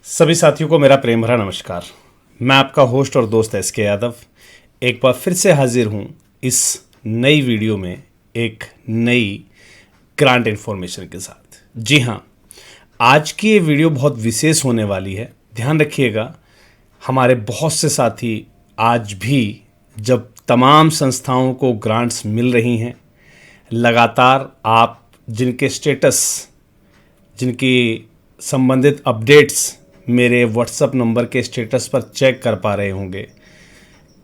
सभी साथियों को मेरा प्रेम भरा नमस्कार। मैं आपका होस्ट और दोस्त एसके यादव एक बार फिर से हाजिर हूं इस नई वीडियो में एक नई ग्रांट इन्फॉर्मेशन के साथ। जी हां, आज की ये वीडियो बहुत विशेष होने वाली है। ध्यान रखिएगा, हमारे बहुत से साथी आज भी जब तमाम संस्थाओं को ग्रांट्स मिल रही हैं, लगातार आप जिनके स्टेटस, जिनकी संबंधित अपडेट्स मेरे व्हाट्सएप नंबर के स्टेटस पर चेक कर पा रहे होंगे।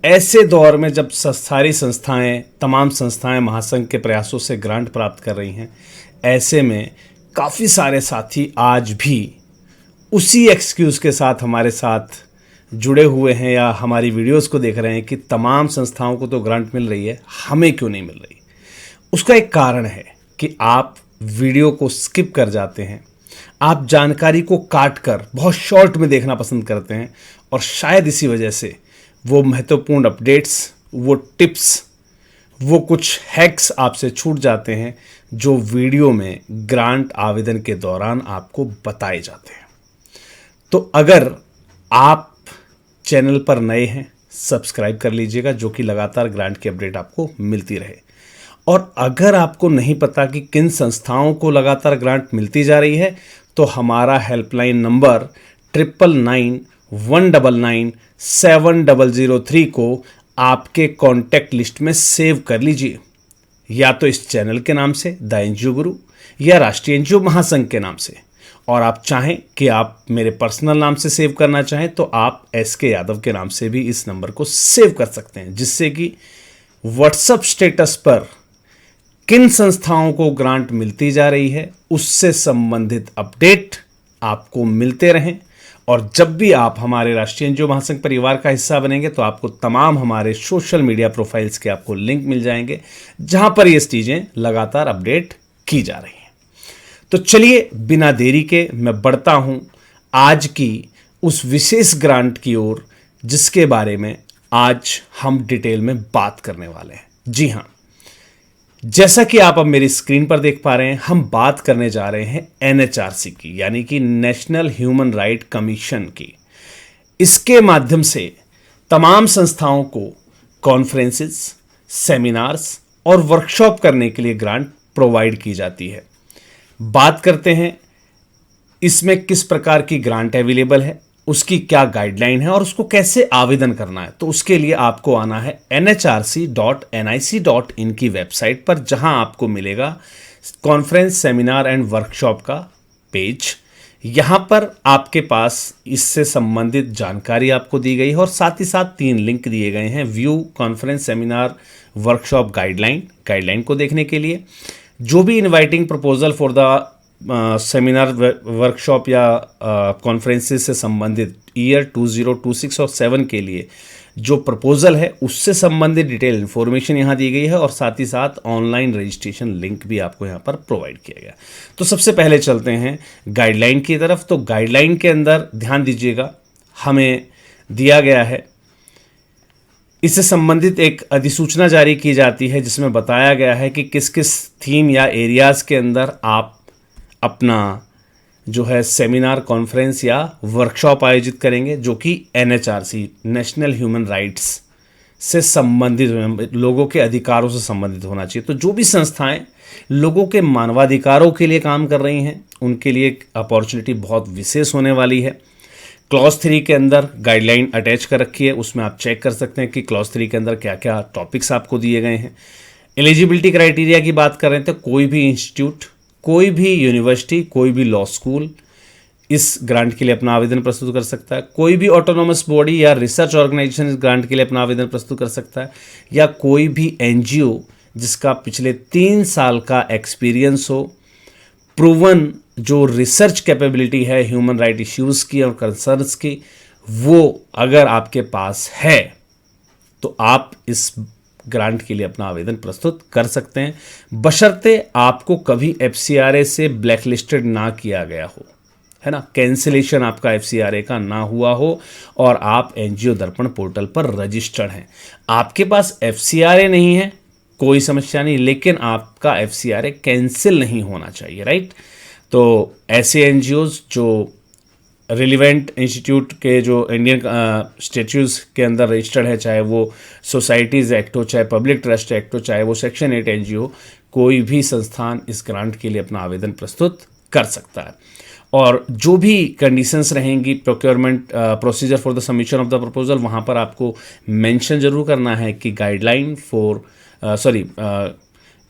ऐसे दौर में जब सारी संस्थाएं, तमाम संस्थाएं महासंघ के प्रयासों से ग्रांट प्राप्त कर रही हैं, ऐसे में काफ़ी सारे साथी आज भी उसी एक्सक्यूज़ के साथ हमारे साथ जुड़े हुए हैं या हमारी वीडियोस को देख रहे हैं कि तमाम संस्थाओं को तो ग्रांट मिल रही है, हमें क्यों नहीं मिल रही। उसका एक कारण है कि आप वीडियो को स्किप कर जाते हैं, आप जानकारी को काट कर बहुत शॉर्ट में देखना पसंद करते हैं और शायद इसी वजह से वो महत्वपूर्ण अपडेट्स, वो टिप्स, वो कुछ हैक्स आपसे छूट जाते हैं जो वीडियो में ग्रांट आवेदन के दौरान आपको बताए जाते हैं। तो अगर आप चैनल पर नए हैं, सब्सक्राइब कर लीजिएगा, जो कि लगातार ग्रांट की अपडेट आपको मिलती रहे। और अगर आपको नहीं पता कि किन संस्थाओं को लगातार ग्रांट मिलती जा रही है, तो हमारा हेल्पलाइन नंबर 9991997003 को आपके कॉन्टैक्ट लिस्ट में सेव कर लीजिए, या तो इस चैनल के नाम से द एनजीओ गुरु या राष्ट्रीय एनजीओ महासंघ के नाम से। और आप चाहें कि आप मेरे पर्सनल नाम से सेव करना चाहें तो आप एसके यादव के नाम से भी इस नंबर को सेव कर सकते हैं, जिससे कि व्हाट्सएप स्टेटस पर किन संस्थाओं को ग्रांट मिलती जा रही है उससे संबंधित अपडेट आपको मिलते रहें। और जब भी आप हमारे राष्ट्रीय एनजीओ महासंघ परिवार का हिस्सा बनेंगे तो आपको तमाम हमारे सोशल मीडिया प्रोफाइल्स के आपको लिंक मिल जाएंगे, जहां पर ये चीज़ें लगातार अपडेट की जा रही हैं। तो चलिए बिना देरी के मैं बढ़ता हूं आज की उस विशेष ग्रांट की ओर, जिसके बारे में आज हम डिटेल में बात करने वाले हैं। जी हां, जैसा कि आप अब मेरी स्क्रीन पर देख पा रहे हैं, हम बात करने जा रहे हैं एनएचआरसी की, यानी कि नेशनल ह्यूमन राइट कमीशन की। इसके माध्यम से तमाम संस्थाओं को कॉन्फ्रेंसेस, सेमिनार्स और वर्कशॉप करने के लिए ग्रांट प्रोवाइड की जाती है। बात करते हैं इसमें किस प्रकार की ग्रांट अवेलेबल है, उसकी क्या गाइडलाइन है और उसको कैसे आवेदन करना है। तो उसके लिए आपको आना है nhrc.nic.in की वेबसाइट पर, जहां आपको मिलेगा कॉन्फ्रेंस, सेमिनार एंड वर्कशॉप का पेज। यहां पर आपके पास इससे संबंधित जानकारी आपको दी गई है और साथ ही साथ 3 लिंक दिए गए हैं। View conference, seminar, workshop guideline को देखने के लिए। जो भी inviting proposal for the seminar, workshop या कॉन्फ्रेंसेस से संबंधित ईयर 2026 और 7 के लिए जो प्रपोजल है उससे संबंधित डिटेल इन्फॉर्मेशन यहाँ दी गई है और साथ ही साथ ऑनलाइन रजिस्ट्रेशन लिंक भी आपको यहाँ पर प्रोवाइड किया गया। तो सबसे पहले चलते हैं गाइडलाइन की तरफ। तो गाइडलाइन के अंदर ध्यान दीजिएगा, हमें दिया गया है, इससे संबंधित एक अधिसूचना जारी की जाती है जिसमें बताया गया है कि किस किस थीम या एरियाज़ के अंदर आप अपना जो है सेमिनार, कॉन्फ्रेंस या वर्कशॉप आयोजित करेंगे, जो कि एनएचआरसी, नेशनल ह्यूमन राइट्स से संबंधित, लोगों के अधिकारों से संबंधित होना चाहिए। तो जो भी संस्थाएं लोगों के मानवाधिकारों के लिए काम कर रही हैं, उनके लिए एक अपॉर्चुनिटी बहुत विशेष होने वाली है। क्लॉज 3 के अंदर गाइडलाइन अटैच कर रखी है, उसमें आप चेक कर सकते हैं कि क्लॉज 3 के अंदर क्या क्या टॉपिक्स आपको दिए गए हैं। एलिजिबिलिटी क्राइटेरिया की बात कर रहे हैं तो कोई भी इंस्टीट्यूट, कोई भी यूनिवर्सिटी, कोई भी लॉ स्कूल इस ग्रांट के लिए अपना आवेदन प्रस्तुत कर सकता है। कोई भी ऑटोनोमस बॉडी या रिसर्च ऑर्गेनाइजेशन इस ग्रांट के लिए अपना आवेदन प्रस्तुत कर सकता है, या कोई भी एनजीओ जिसका पिछले 3 साल का एक्सपीरियंस हो, प्रूवन जो रिसर्च कैपेबिलिटी है ह्यूमन राइट इश्यूज़ की और कंसर्न्स की, वो अगर आपके पास है तो आप इस ग्रांट के लिए अपना आवेदन प्रस्तुत कर सकते हैं, बशर्ते आपको कभी एफसीआरए से ब्लैकलिस्टेड ना किया गया हो, है ना, कैंसिलेशन आपका एफसीआरए का ना हुआ हो और आप एनजीओ दर्पण पोर्टल पर रजिस्टर्ड हैं। आपके पास एफसीआरए नहीं है, कोई समस्या नहीं, लेकिन आपका एफसीआरए कैंसिल नहीं होना चाहिए, राइट। तो ऐसे एनजीओज जो रिलीवेंट इंस्टीट्यूट के जो इंडियन स्टेट्यूज के अंदर रजिस्टर्ड है, चाहे वो सोसाइटीज़ एक्ट हो, चाहे पब्लिक ट्रस्ट एक्ट हो, चाहे वो सेक्शन 8 एनजीओ, कोई भी संस्थान इस ग्रांट के लिए अपना आवेदन प्रस्तुत कर सकता है। और जो भी कंडीशंस रहेंगी procurement procedure for the submission of the proposal, वहाँ पर आपको मेंशन जरूर करना है कि गाइडलाइन फॉर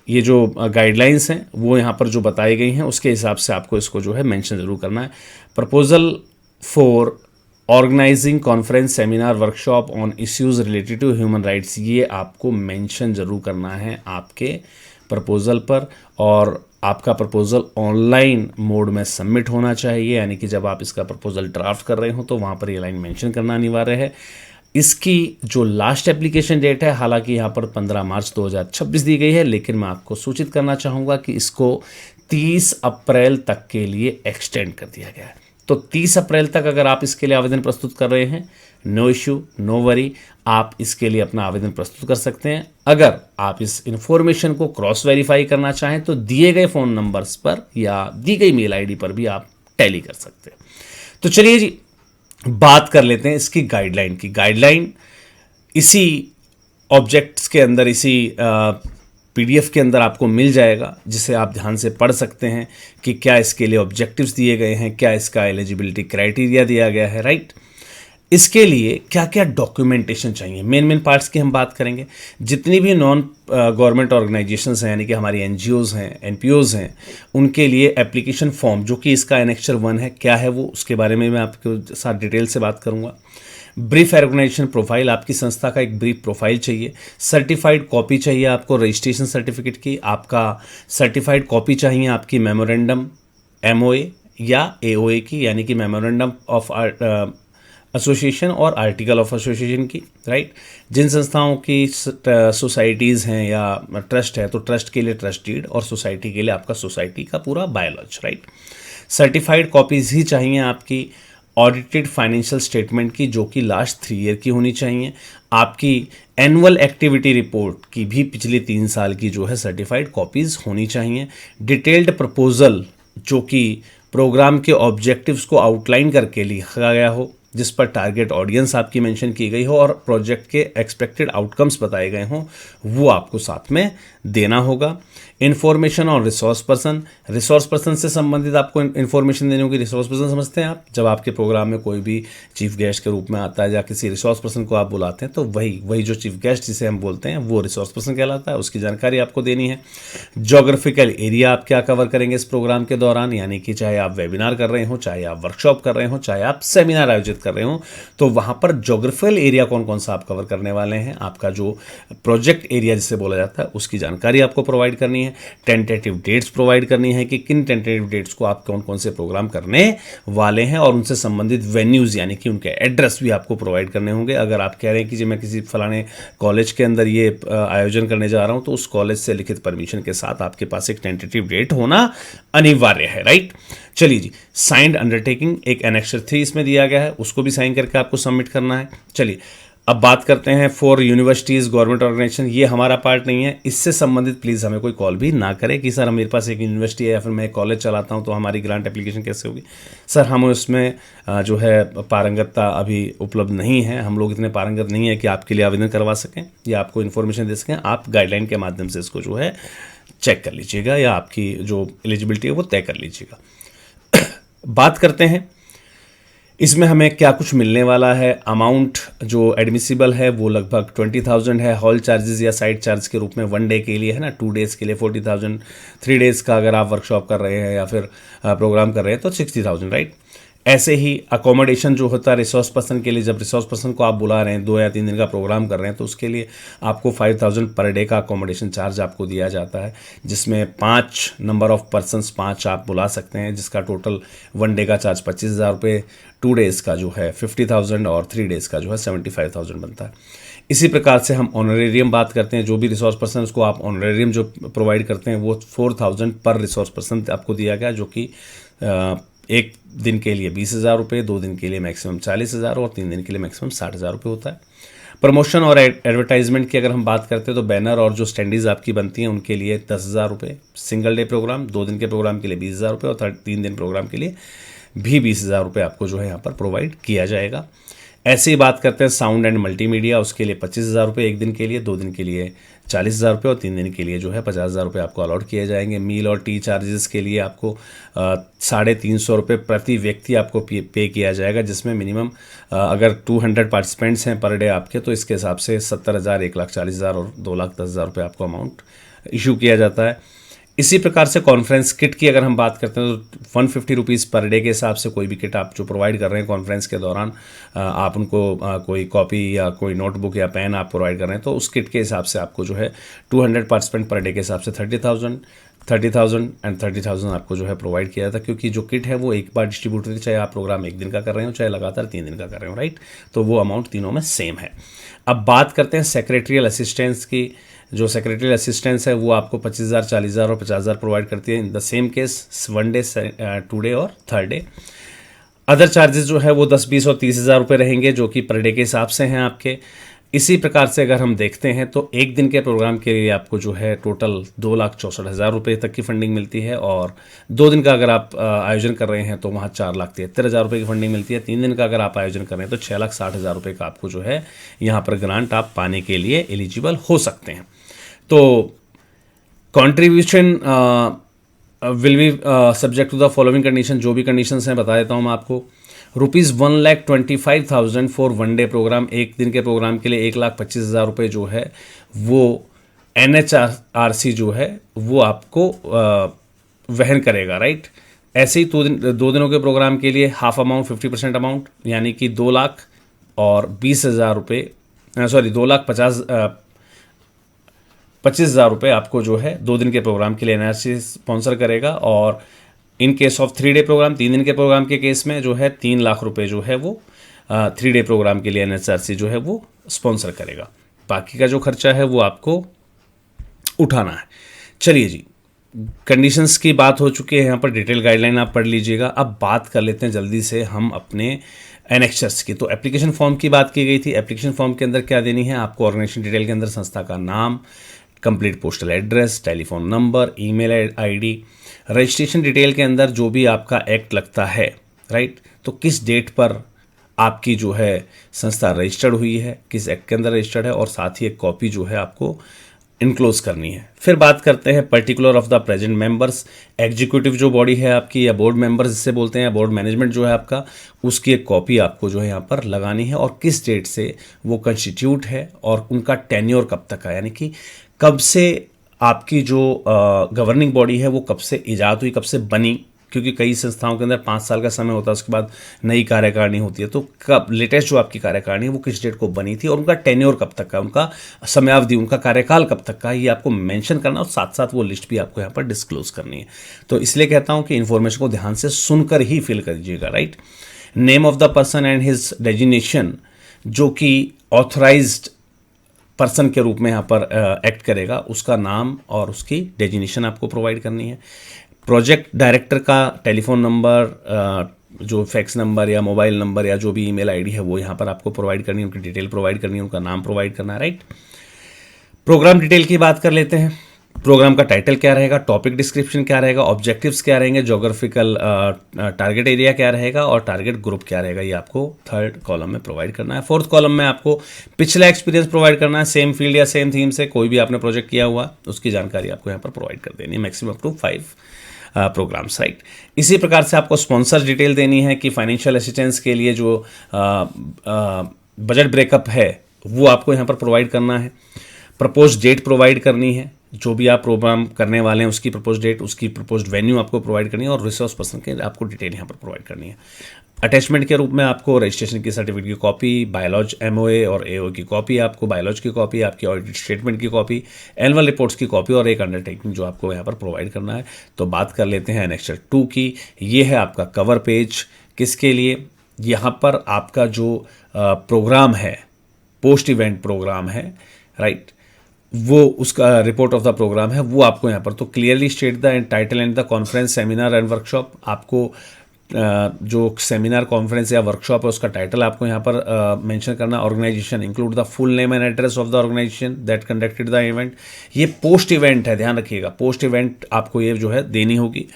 ये जो गाइडलाइंस हैं वो यहाँ पर जो बताई गई हैं उसके हिसाब से आपको इसको जो है मेंशन ज़रूर करना है। Proposal for organising conference, seminar, workshop on issues related to human rights, ये आपको मेंशन ज़रूर करना है आपके प्रपोजल पर। और आपका प्रपोजल ऑनलाइन मोड में सबमिट होना चाहिए, यानी कि जब आप इसका प्रपोजल ड्राफ्ट कर रहे हो तो वहाँ पर ये लाइन मेंशन करना अनिवार्य है। इसकी जो लास्ट एप्लीकेशन डेट है, हालांकि यहाँ पर 15 मार्च 2026 दी गई है, लेकिन मैं आपको सूचित करना चाहूँगा कि इसको 30 अप्रैल तक के लिए एक्सटेंड कर दिया गया है। तो 30 अप्रैल तक अगर आप इसके लिए आवेदन प्रस्तुत कर रहे हैं, नो इश्यू, नो वरी, आप इसके लिए अपना आवेदन प्रस्तुत कर सकते हैं। अगर आप इस इन्फॉर्मेशन को क्रॉस वेरीफाई करना चाहें तो दिए गए फ़ोन नंबर्स पर या दी गई मेल आईडी पर भी आप टैली कर सकते हैं। तो चलिए जी, बात कर लेते हैं इसकी गाइडलाइन की। गाइडलाइन इसी ऑब्जेक्ट्स के अंदर, इसी पीडीएफ के अंदर आपको मिल जाएगा, जिसे आप ध्यान से पढ़ सकते हैं कि क्या इसके लिए ऑब्जेक्टिव्स दिए गए हैं, क्या इसका एलिजिबिलिटी क्राइटेरिया दिया गया है, राइट। इसके लिए क्या क्या डॉक्यूमेंटेशन चाहिए, मेन पार्ट्स की हम बात करेंगे। जितनी भी नॉन गवर्नमेंट ऑर्गेनाइजेशंस हैं, यानी कि हमारी एनजीओज़ हैं, एनपीओज़ हैं, उनके लिए एप्लीकेशन फॉर्म, जो कि इसका एनेक्चर 1 है, क्या है वो, उसके बारे में मैं आपके साथ डिटेल से बात करूंगा। ब्रीफ ऑर्गेनाइजेशन प्रोफाइल, आपकी संस्था का एक ब्रीफ प्रोफाइल चाहिए। सर्टिफाइड कॉपी चाहिए आपको रजिस्ट्रेशन सर्टिफिकेट की। आपका सर्टिफाइड कॉपी चाहिए आपकी मेमोरेंडम एमओए या एओए की, यानी कि मेमोरेंडम ऑफ एसोसिएशन और आर्टिकल ऑफ एसोसिएशन की, राइट। जिन संस्थाओं की सोसाइटीज़ हैं या ट्रस्ट है, तो ट्रस्ट के लिए ट्रस्ट डीड और सोसाइटी के लिए आपका सोसाइटी का पूरा बायोलॉज, राइट। सर्टिफाइड कॉपीज़ ही चाहिए आपकी ऑडिटेड फाइनेंशियल स्टेटमेंट की, जो कि लास्ट 3 ईयर की होनी चाहिए। आपकी एनुअल एक्टिविटी रिपोर्ट की भी पिछले 3 साल की जो है सर्टिफाइड कॉपीज़ होनी चाहिए। डिटेल्ड प्रपोजल, जो कि प्रोग्राम के ऑब्जेक्टिव्स को आउटलाइन करके लिखा गया हो, जिस पर टारगेट ऑडियंस आपकी मेंशन की गई हो और प्रोजेक्ट के एक्सपेक्टेड आउटकम्स बताए गए हों, वो आपको साथ में देना होगा। इन्फॉर्मेशन और रिसोर्स पर्सन से संबंधित आपको इन्फॉर्मेशन देनी होगी। रिसोर्स पर्सन समझते हैं आप, जब आपके प्रोग्राम में कोई भी चीफ गेस्ट के रूप में आता है या किसी रिसोर्स पर्सन को आप बुलाते हैं, तो वही जो चीफ गेस्ट जिसे हम बोलते हैं वो रिसोर्स पर्सन कहलाता है। उसकी जानकारी आपको देनी है। जोग्राफिकल एरिया आप क्या कवर करेंगे इस प्रोग्राम के दौरान, यानी कि चाहे आप वेबिनार कर रहे हो, चाहे आप वर्कशॉप कर रहे हो, चाहे आप सेमिनार आयोजित कर रहे हो, तो वहाँ पर जोग्राफिकल एरिया कौन कौन सा आप कवर करने वाले हैं, आपका जो प्रोजेक्ट एरिया जिसे बोला जाता है उसकी जानकारी आपको प्रोवाइड करनी है। टेंटेटिव डेट्स प्रोवाइड करनी है कि किन टेंटेटिव डेट्स को आप कौन कौन से प्रोग्राम करने वाले हैं, और उनसे संबंधित वेन्यूज यानी कि उनके एड्रेस भी आपको प्रोवाइड करने होंगे। अगर आप कह रहे हैं कि जी मैं किसी फलाने कॉलेज के अंदर ये आयोजन करने जा रहा हूं, तो उस कॉलेज से लिखित परमिशन के साथ आपके पास एक टेंटेटिव डेट होना अनिवार्य है, राइट। चलिए जी, साइंड अंडरटेकिंग एक एनेक्सर 3 इसमें दिया गया है, उसको भी साइन करके आपको सबमिट करना है। चलिए अब बात करते हैं फॉर यूनिवर्सिटीज़, गवर्नमेंट ऑर्गेनाइजेशन, ये हमारा पार्ट नहीं है। इससे संबंधित प्लीज़ हमें कोई कॉल भी ना करें कि सर मेरे पास एक यूनिवर्सिटी है या फिर मैं कॉलेज चलाता हूं, तो हमारी ग्रांट एप्लीकेशन कैसे होगी। सर हम उसमें जो है पारंगतता अभी उपलब्ध नहीं है, हम लोग इतने पारंगत नहीं है कि आपके लिए आवेदन करवा सकें या आपको इन्फॉर्मेशन दे सकें। आप गाइडलाइन के माध्यम से इसको जो है चेक कर लीजिएगा या आपकी जो एलिजिबिलिटी है वो तय कर लीजिएगा। बात करते हैं इसमें हमें क्या कुछ मिलने वाला है। अमाउंट जो एडमिसिबल है वो लगभग 20,000 है। हॉल चार्जेस या साइट चार्ज के रूप में 1 डे के लिए है ना, 2 डेज़ के लिए 40,000, 3 डेज़ का अगर आप वर्कशॉप कर रहे हैं या फिर प्रोग्राम कर रहे हैं तो 60,000, राइट। ऐसे ही अकोमोडेशन जो होता है रिसोर्स पर्सन के लिए, जब रिसोर्स पर्सन को आप बुला रहे हैं 2 या 3 दिन का प्रोग्राम कर रहे हैं, तो उसके लिए आपको 5,000 पर डे का अकोमोडेशन चार्ज आपको दिया जाता है, जिसमें 5 नंबर ऑफ पर्सनस 5 आप बुला सकते हैं, जिसका टोटल 1 डे का चार्ज 25,000 रुपये, 2 डेज़ का जो है 50,000 और 3 डेज़ का जो है 75,000 बनता है। इसी प्रकार से हम ऑनरेरियम बात करते हैं। जो भी रिसोर्स पर्सन उसको आप ऑनरेरियम जो प्रोवाइड करते हैं वो 4,000 पर रिसोर्स पर्सन आपको दिया गया, जो कि 1 दिन के लिए 20,000 रुपये, 2 दिन के लिए मैक्सिमम 40,000 और 3 दिन के लिए मैक्सिमम 60,000 रुपये होता है। प्रमोशन और एडवर्टाइजमेंट की अगर हम बात करते हैं तो बैनर और जो स्टैंडीज़ आपकी बनती हैं उनके लिए 10,000 रुपये, सिंगल डे प्रोग्राम, 2 दिन के प्रोग्राम के लिए 20,000 रुपये और 3 दिन प्रोग्राम के लिए भी 20,000 रुपये आपको जो है यहाँ पर प्रोवाइड किया जाएगा। ऐसे ही बात करते हैं साउंड एंड मल्टीमीडिया, उसके लिए 25,000 रुपये एक दिन के लिए, 2 दिन के लिए 40,000 रुपये और 3 दिन के लिए जो है 50,000 रुपये आपको अलॉट किए जाएंगे। मील और टी चार्जेस के लिए आपको 350 रुपये प्रति व्यक्ति आपको पे किया जाएगा, जिसमें मिनिमम अगर 200 पार्टिसिपेंट्स हैं पर डे आपके, तो इसके हिसाब से 70,000, 1,40,000 और 2,10,000 रुपये आपको अमाउंट इशू किया जाता है। इसी प्रकार से कॉन्फ्रेंस किट की अगर हम बात करते हैं तो 150 रुपीज़ पर डे के हिसाब से कोई भी किट आप जो प्रोवाइड कर रहे हैं कॉन्फ्रेंस के दौरान, आप उनको कोई कॉपी या कोई नोटबुक या पेन आप प्रोवाइड कर रहे हैं, तो उस किट के हिसाब से आपको जो है 200 पार्टिसिपेंट पर डे के हिसाब से 30,000 एंड 30,000 आपको जो है प्रोवाइड किया जाता है, क्योंकि जो किट है वो एक बार डिस्ट्रीब्यूट होती है, चाहे आप प्रोग्राम एक दिन का कर रहे हो चाहे लगातार 3 दिन का कर रहे हो, राइट। तो वो अमाउंट तीनों में सेम है। अब बात करते हैं सेक्रेटरियल असिस्टेंस की। जो सेक्रेटरी असिस्टेंस है वो आपको 25,000, 40,000 और 50,000 प्रोवाइड करती है in the same case 1 day, 2 day और 3rd डे। अदर चार्जेस जो है वो 10, 20 और 30,000 रुपये रहेंगे, जो कि पर डे के हिसाब से हैं आपके। इसी प्रकार से अगर हम देखते हैं तो एक दिन के प्रोग्राम के लिए आपको जो है टोटल 2,64,000 रुपये तक की फंडिंग मिलती है, और 2 दिन का अगर आप आयोजन कर रहे हैं तो वहाँ 4,73,000 रुपये की फंडिंग मिलती है। 3 दिन का अगर आप आयोजन कर रहे हैं तो 6,60,000 रुपये का आपको जो है यहाँ पर ग्रांट आप पाने के लिए एलिजिबल हो सकते हैं। तो contribution will be subject to the following condition. जो भी कंडीशंस हैं बता देता हूँ मैं आपको। ₹1,25,000 फॉर 1 डे प्रोग्राम, एक दिन के प्रोग्राम के लिए 1,25,000 रुपये जो है वो NHRC जो है वो आपको वहन करेगा, राइट। ऐसे ही 2 दिनों के प्रोग्राम के लिए हाफ अमाउंट 50% अमाउंट यानी कि 2,20,000 रुपये, सॉरी 2,25,000 रुपये आपको जो है 2 दिन के प्रोग्राम के लिए NHRC स्पॉन्सर करेगा। और in case of 3 day programme, 3 दिन के प्रोग्राम के केस में जो है 3 लाख रुपए जो है वो 3 डे प्रोग्राम के लिए NHRC जो है वो स्पॉन्सर करेगा। बाकी का जो खर्चा है वो आपको उठाना है। चलिए जी, कंडीशंस की बात हो चुकी है, यहाँ पर डिटेल गाइडलाइन आप पढ़ लीजिएगा। अब बात कर लेते हैं जल्दी से हम अपने एनेक्चर्स की। तो एप्लीकेशन फॉर्म की बात की गई थी। एप्लीकेशन फॉर्म के अंदर क्या देनी है आपको? ऑर्गेनाइजेशन डिटेल के अंदर संस्था का नाम, complete postal address, telephone number, email ID. Registration detail के अंदर जो भी आपका एक्ट लगता है, राइट, तो किस डेट पर आपकी जो है संस्था रजिस्टर्ड हुई है, किस एक्ट के अंदर रजिस्टर्ड है, और साथ ही एक कॉपी जो है आपको इनक्लोज करनी है। फिर बात करते हैं particular of the present members. Executive जो बॉडी है आपकी या बोर्ड मेंबर्स जिससे बोलते हैं, बोर्ड मैनेजमेंट जो है आपका, उसकी एक कॉपी आपको जो है यहाँ पर लगानी है, और किस डेट से वो कंस्टिट्यूट है और उनका टेन्योर कब तक है, यानी कि कब से आपकी जो गवर्निंग बॉडी है वो कब से ईजाद हुई, कब से बनी, क्योंकि कई संस्थाओं के अंदर 5 साल का समय होता है, उसके बाद नई कार्यकारिणी होती है। तो कब लेटेस्ट जो आपकी कार्यकारिणी है वो किस डेट को बनी थी और उनका टेन्योर कब तक का, उनका समयावधि, उनका कार्यकाल कब तक का, ये आपको मेंशन करना, और साथ साथ वो लिस्ट भी आपको यहाँ पर डिस्क्लोज करनी है। तो इसलिए कहता हूँ कि इन्फॉर्मेशन को ध्यान से सुनकर ही फिल करिएगा, right. Name of the person and his designation, जो कि ऑथराइज्ड पर्सन के रूप में यहाँ पर एक्ट करेगा, उसका नाम और उसकी डेजिग्नेशन आपको प्रोवाइड करनी है। प्रोजेक्ट डायरेक्टर का टेलीफोन नंबर, जो फैक्स नंबर या मोबाइल नंबर या जो भी ईमेल आईडी है वो यहाँ पर आपको प्रोवाइड करनी है, उनकी डिटेल प्रोवाइड करनी है, उनका नाम प्रोवाइड करना है, राइट। प्रोग्राम डिटेल की बात कर लेते हैं। प्रोग्राम का टाइटल क्या रहेगा, टॉपिक डिस्क्रिप्शन क्या रहेगा, ऑब्जेक्टिव्स क्या रहेंगे, ज्योग्राफिकल टारगेट एरिया क्या रहेगा और टारगेट ग्रुप क्या रहेगा, ये आपको 3rd कॉलम में प्रोवाइड करना है। 4th कॉलम में आपको पिछला एक्सपीरियंस प्रोवाइड करना है, सेम फील्ड या सेम थीम से कोई भी आपने प्रोजेक्ट किया हुआ उसकी जानकारी आपको यहाँ पर प्रोवाइड कर देनी है, maximum up to 5 programmes, right. इसी प्रकार से आपको स्पॉन्सर डिटेल देनी है कि फाइनेंशियल असिस्टेंस के लिए जो बजट ब्रेकअप है वो आपको यहाँ पर प्रोवाइड करना है। प्रपोज डेट प्रोवाइड करनी है, जो भी आप प्रोग्राम करने वाले हैं उसकी प्रपोज डेट, उसकी प्रपोज्ड वेन्यू आपको प्रोवाइड करनी है, और रिसोर्स पर्सन के आपको डिटेल यहाँ पर प्रोवाइड करनी है। अटैचमेंट के रूप में आपको रजिस्ट्रेशन की सर्टिफिकेट की कॉपी, बायोलॉज MOA और AO की कॉपी, आपको बायोलॉज की कॉपी, आपकी ऑडिट स्टेटमेंट की कॉपी, एनुअल रिपोर्ट्स की कॉपी और एक अंडरटेकिंग जो आपको यहाँ पर प्रोवाइड करना है। तो बात कर लेते हैं एनेक्सर 2 की। ये है आपका कवर पेज, किसके लिए? यहाँ पर आपका जो प्रोग्राम है, पोस्ट इवेंट प्रोग्राम है, राइट, वो उसका रिपोर्ट ऑफ द प्रोग्राम है, वो आपको यहाँ पर तो clearly state the title and the conference, seminar and workshop. आपको जो सेमिनार, कॉन्फ्रेंस या वर्कशॉप है उसका टाइटल आपको यहाँ पर मेंशन करना। Organisation, include the full name and address of the organisation that conducted the event. ये पोस्ट इवेंट है, ध्यान रखिएगा, पोस्ट इवेंट आपको ये जो है देनी होगी।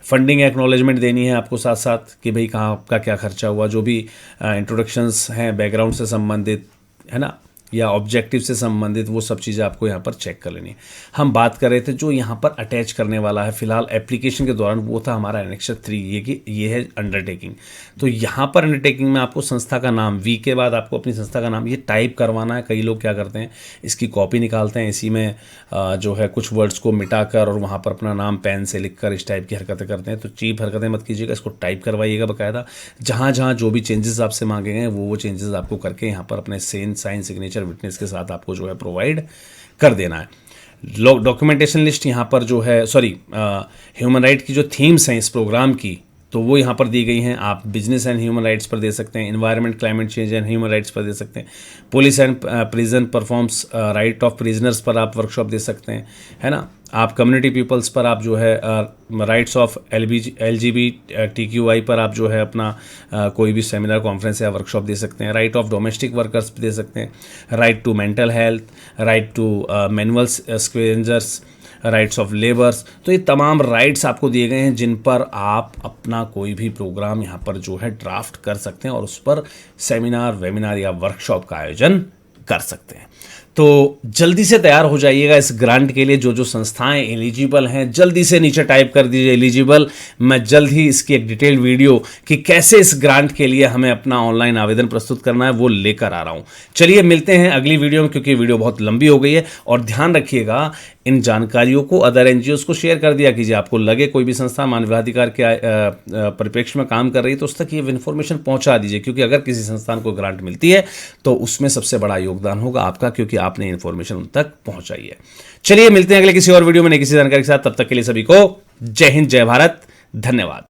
फंडिंग एक्नॉलेजमेंट देनी है आपको साथ साथ कि भाई कहाँ आपका क्या खर्चा हुआ, जो भी इंट्रोडक्शंस हैं बैकग्राउंड से संबंधित, है ना, या ऑब्जेक्टिव से संबंधित, वो सब चीज़ें आपको यहाँ पर चेक कर लेनी है। हम बात कर रहे थे जो यहाँ पर अटैच करने वाला है फिलहाल एप्लीकेशन के दौरान, वो था हमारा एनेक्सर 3, ये कि ये है अंडरटेकिंग। तो यहाँ पर अंडरटेकिंग में आपको संस्था का नाम, वी के बाद आपको अपनी संस्था का नाम ये टाइप करवाना है। कई लोग क्या करते हैं, इसकी कॉपी निकालते हैं, इसी में जो है कुछ वर्ड्स को मिटाकर और वहाँ पर अपना नाम पेन से लिखकर इस टाइप की हरकतें करते हैं। तो चीप हरकतें मत कीजिएगा, इसको टाइप करवाइएगा बाकायदा। जहाँ जहाँ जो भी चेंजेस आपसे मांगे गए हैं वो चेंजेस आपको करके यहाँ पर अपने साइन सिग्नेचर विटनेस के साथ आपको जो है प्रोवाइड कर देना है। डॉक्यूमेंटेशन लिस्ट यहाँ पर जो है, सॉरी, ह्यूमन राइट की जो थीम्स हैं इस प्रोग्राम की, तो वो यहाँ पर दी गई हैं। आप बिजनेस एंड ह्यूमन राइट्स पर दे सकते हैं, environment climate change and human rights पर दे सकते हैं, police and prison performs right of prisoners पर आप वर्कशॉप दे सकते हैं, है ना। आप कम्युनिटी पीपल्स पर आप जो है राइट्स ऑफ LGBTQI पर आप जो है अपना कोई भी सेमिनार कॉन्फ्रेंस या वर्कशॉप दे सकते हैं। राइट ऑफ डोमेस्टिक वर्कर्स दे सकते हैं, right to mental health, right to manual scavengers, rights of labours. तो ये तमाम राइट्स आपको दिए गए हैं जिन पर आप अपना कोई भी प्रोग्राम यहाँ पर जो है ड्राफ्ट कर सकते हैं और उस पर सेमिनार, वेमिनार या वर्कशॉप का आयोजन कर सकते हैं। तो जल्दी से तैयार हो जाइएगा इस ग्रांट के लिए। जो जो संस्थाएं एलिजिबल हैं जल्दी से नीचे टाइप कर दीजिए एलिजिबल। मैं जल्द ही इसकी एक डिटेल वीडियो कि कैसे इस ग्रांट के लिए हमें अपना ऑनलाइन आवेदन प्रस्तुत करना है वो लेकर आ रहा हूं। चलिए मिलते हैं अगली वीडियो में, क्योंकि वीडियो बहुत लंबी हो गई है। और ध्यान रखिएगा, इन जानकारियों को अदर एनजीओज को शेयर कर दिया कीजिए। आपको लगे कोई भी संस्था मानवाधिकार के परिप्रेक्ष्य में काम कर रही है तो उस तक ये इन्फॉर्मेशन पहुंचा दीजिए, क्योंकि अगर किसी संस्थान को ग्रांट मिलती है तो उसमें सबसे बड़ा योगदान होगा आपका, क्योंकि आपने इन्फॉर्मेशन उन तक पहुंचाई है। चलिए मिलते हैं अगले किसी और वीडियो में नई किसी जानकारी के साथ। तब तक के लिए सभी को जय हिंद, जय भारत, धन्यवाद।